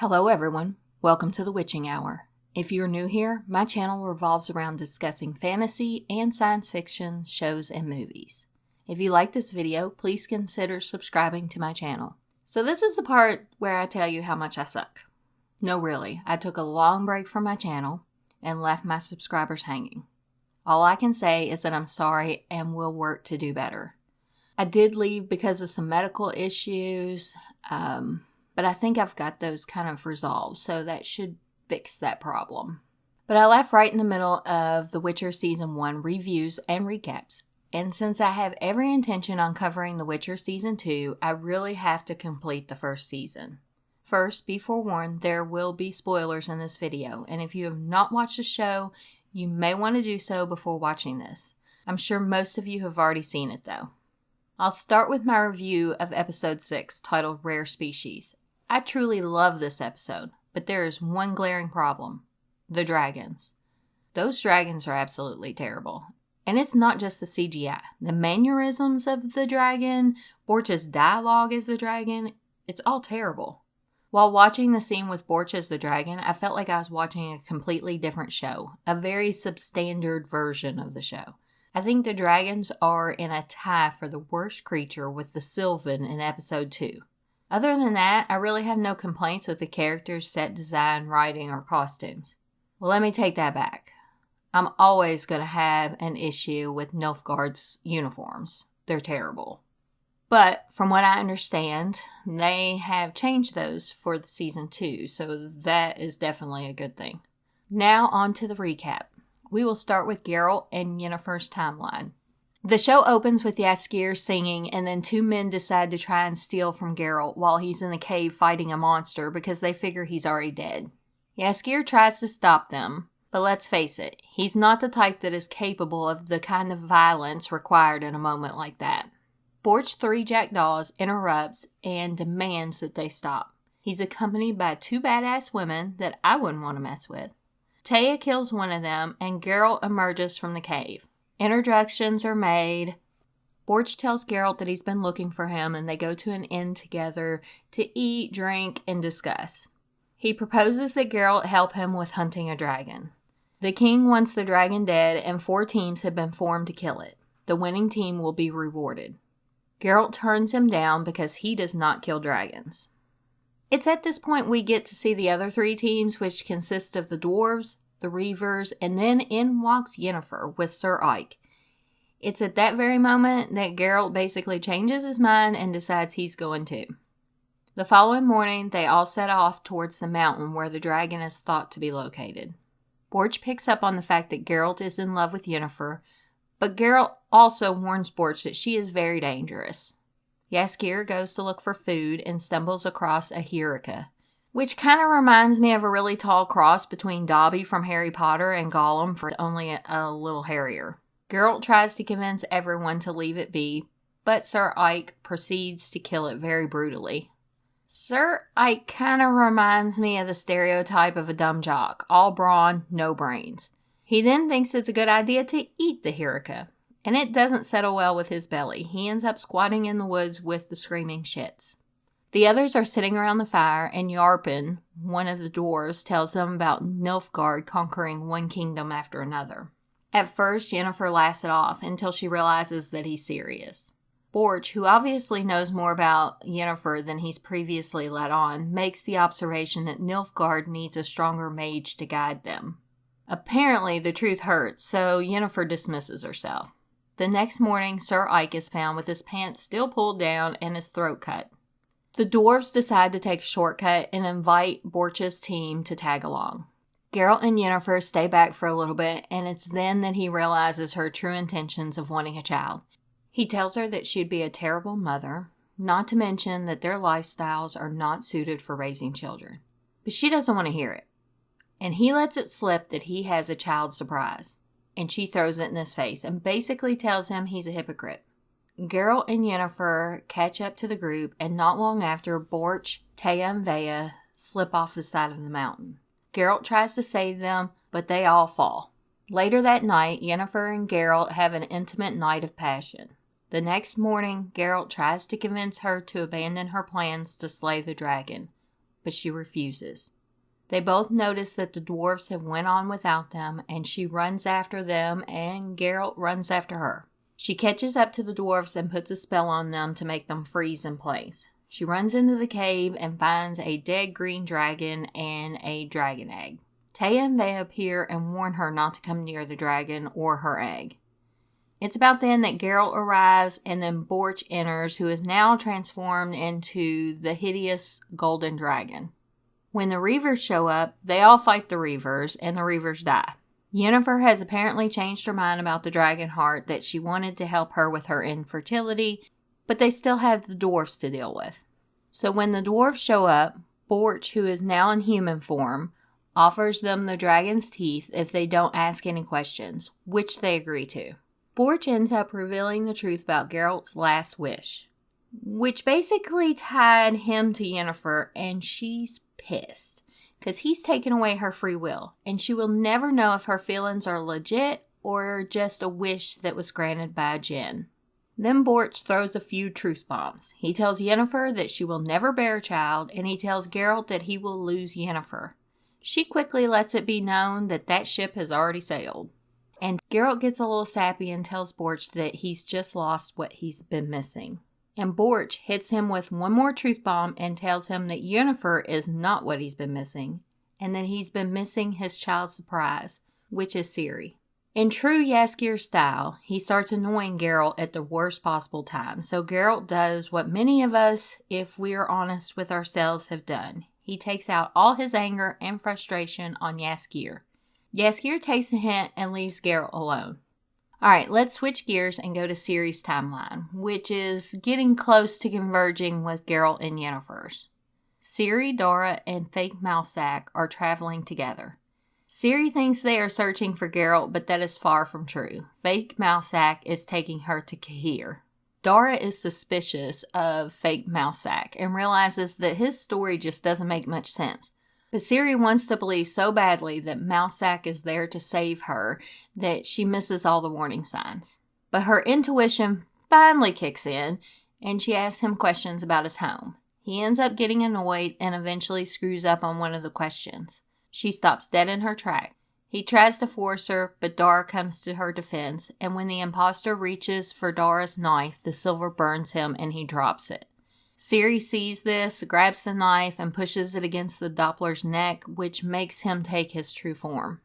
Hello everyone, welcome to the Witching Hour. If you're new here, my channel revolves around discussing fantasy and science fiction shows and movies. If you like this video, please consider subscribing to my channel. So this is the part where I tell you how much I suck. No really, I took a long break from my channel and left my subscribers hanging. All I can say is that I'm sorry and will work to do better. I did leave because of some medical issues, but I think I've got those kind of resolved, so that should fix that problem. But I left right in the middle of The Witcher Season 1 reviews and recaps. And since I have every intention on covering The Witcher Season 2, I really have to complete the first season. First, be forewarned, there will be spoilers in this video, and if you have not watched the show, you may want to do so before watching this. I'm sure most of you have already seen it though. I'll start with my review of Episode 6, titled Rare Species. I truly love this episode, but there is one glaring problem. The dragons. Those dragons are absolutely terrible. And it's not just the CGI. The mannerisms of the dragon, Borch's dialogue as the dragon, it's all terrible. While watching the scene with Borch as the dragon, I felt like I was watching a completely different show. A very substandard version of the show. I think the dragons are in a tie for the worst creature with the Sylvan in Episode 2. Other than that, I really have no complaints with the characters, set design, writing, or costumes. Well, let me take that back. I'm always going to have an issue with Nilfgaard's uniforms. They're terrible. But from what I understand, they have changed those for the Season 2, so that is definitely a good thing. Now on to the recap. We will start with Geralt and Yennefer's timeline. The show opens with Jaskier singing, and then two men decide to try and steal from Geralt while he's in the cave fighting a monster because they figure he's already dead. Jaskier tries to stop them, but let's face it, he's not the type that is capable of the kind of violence required in a moment like that. Borch 3 Jackdaws interrupts and demands that they stop. He's accompanied by two badass women that I wouldn't want to mess with. Taya kills one of them, and Geralt emerges from the cave. Introductions are made. Borch tells Geralt that he's been looking for him, and they go to an inn together to eat, drink, and discuss. He proposes that Geralt help him with hunting a dragon. The king wants the dragon dead, and 4 teams have been formed to kill it. The winning team will be rewarded. Geralt turns him down because he does not kill dragons. It's at this point we get to see the other 3 teams, which consist of the dwarves, the Reavers, and then in walks Yennefer with Sir Ike. It's at that very moment that Geralt basically changes his mind and decides he's going too. The following morning, they all set off towards the mountain where the dragon is thought to be located. Borch picks up on the fact that Geralt is in love with Yennefer, but Geralt also warns Borch that she is very dangerous. Jaskier goes to look for food and stumbles across a Hyrika, which kind of reminds me of a really tall cross between Dobby from Harry Potter and Gollum for only a little hairier. Geralt tries to convince everyone to leave it be, but Sir Ike proceeds to kill it very brutally. Sir Ike kind of reminds me of the stereotype of a dumb jock, all brawn, no brains. He then thinks it's a good idea to eat the Hyrika, and it doesn't settle well with his belly. He ends up squatting in the woods with the screaming shits. The others are sitting around the fire, and Yarpen, one of the dwarves, tells them about Nilfgaard conquering one kingdom after another. At first, Yennefer laughs it off until she realizes that he's serious. Borch, who obviously knows more about Yennefer than he's previously let on, makes the observation that Nilfgaard needs a stronger mage to guide them. Apparently, the truth hurts, so Yennefer dismisses herself. The next morning, Sir Ike is found with his pants still pulled down and his throat cut. The dwarves decide to take a shortcut and invite Borch's team to tag along. Geralt and Yennefer stay back for a little bit, and it's then that he realizes her true intentions of wanting a child. He tells her that she'd be a terrible mother, not to mention that their lifestyles are not suited for raising children. But she doesn't want to hear it. And he lets it slip that he has a child surprise. And she throws it in his face and basically tells him he's a hypocrite. Geralt and Yennefer catch up to the group, and not long after, Borch, Taya, and Vea slip off the side of the mountain. Geralt tries to save them, but they all fall. Later that night, Yennefer and Geralt have an intimate night of passion. The next morning, Geralt tries to convince her to abandon her plans to slay the dragon. but she refuses. They both notice that the dwarves have went on without them, and she runs after them, and Geralt runs after her. She catches up to the dwarves and puts a spell on them to make them freeze in place. She runs into the cave and finds a dead green dragon and a dragon egg. Taya and Vea appear and warn her not to come near the dragon or her egg. It's about then that Geralt arrives, and then Borch enters, who is now transformed into the hideous golden dragon. When the Reavers show up, they all fight the Reavers, and the Reavers die. Yennefer has apparently changed her mind about the dragon heart, that she wanted to help her with her infertility, but they still have the dwarves to deal with. So when the dwarves show up, Borch, who is now in human form, offers them the dragon's teeth if they don't ask any questions, which they agree to. Borch ends up revealing the truth about Geralt's last wish, which basically tied him to Yennefer, and she's pissed because he's taken away her free will, and she will never know if her feelings are legit or just a wish that was granted by a djinn. Then Borch throws a few truth bombs. He tells Yennefer that she will never bear a child, and he tells Geralt that he will lose Yennefer. She quickly lets it be known that that ship has already sailed. And Geralt gets a little sappy and tells Borch that he's just lost what he's been missing. And Borch hits him with one more truth bomb and tells him that Yennefer is not what he's been missing, and that he's been missing his child's surprise, which is Ciri. In true Jaskier style, he starts annoying Geralt at the worst possible time, so Geralt does what many of us, if we are honest with ourselves, have done. He takes out all his anger and frustration on Jaskier. Jaskier takes a hint and leaves Geralt alone. Alright, let's switch gears and go to Ciri's timeline, which is getting close to converging with Geralt and Yennefer's. Ciri, Dora, and fake Mousesack are traveling together. Ciri thinks they are searching for Geralt, but that is far from true. Fake Mousesack is taking her to Cahir. Dora is suspicious of fake Mousesack and realizes that his story just doesn't make much sense. But Ciri wants to believe so badly that Mousesack is there to save her that she misses all the warning signs. But her intuition finally kicks in, and she asks him questions about his home. He ends up getting annoyed and eventually screws up on one of the questions. She stops dead in her track. He tries to force her, but Dora comes to her defense, and when the imposter reaches for Dora's knife, the silver burns him and he drops it. Ciri sees this, grabs the knife, and pushes it against the Doppler's neck, which makes him take his true form.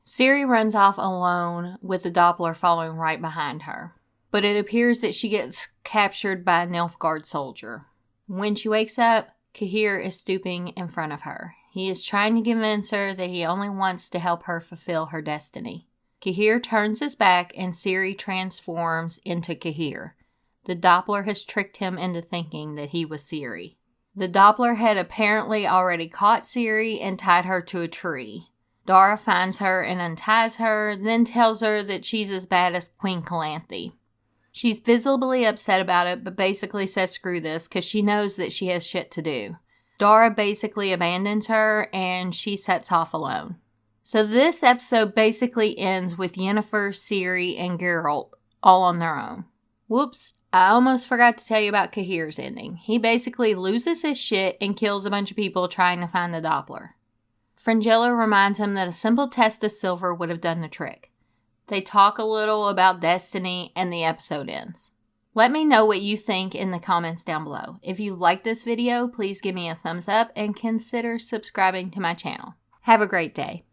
Ciri runs off alone, with the Doppler following right behind her. But it appears that she gets captured by a Nilfgaard soldier. When she wakes up, Cahir is stooping in front of her. He is trying to convince her that he only wants to help her fulfill her destiny. Cahir turns his back, and Ciri transforms into Cahir. The Doppler has tricked him into thinking that he was Ciri. The Doppler had apparently already caught Ciri and tied her to a tree. Dora finds her and unties her, then tells her that she's as bad as Queen Calanthe. She's visibly upset about it, but basically says screw this because she knows that she has shit to do. Dora basically abandons her and she sets off alone. So this episode basically ends with Yennefer, Ciri, and Geralt all on their own. Whoops, I almost forgot to tell you about Cahir's ending. He basically loses his shit and kills a bunch of people trying to find the Doppler. Fringilla reminds him that a simple test of silver would have done the trick. They talk a little about destiny and the episode ends. Let me know what you think in the comments down below. If you like this video, please give me a thumbs up and consider subscribing to my channel. Have a great day.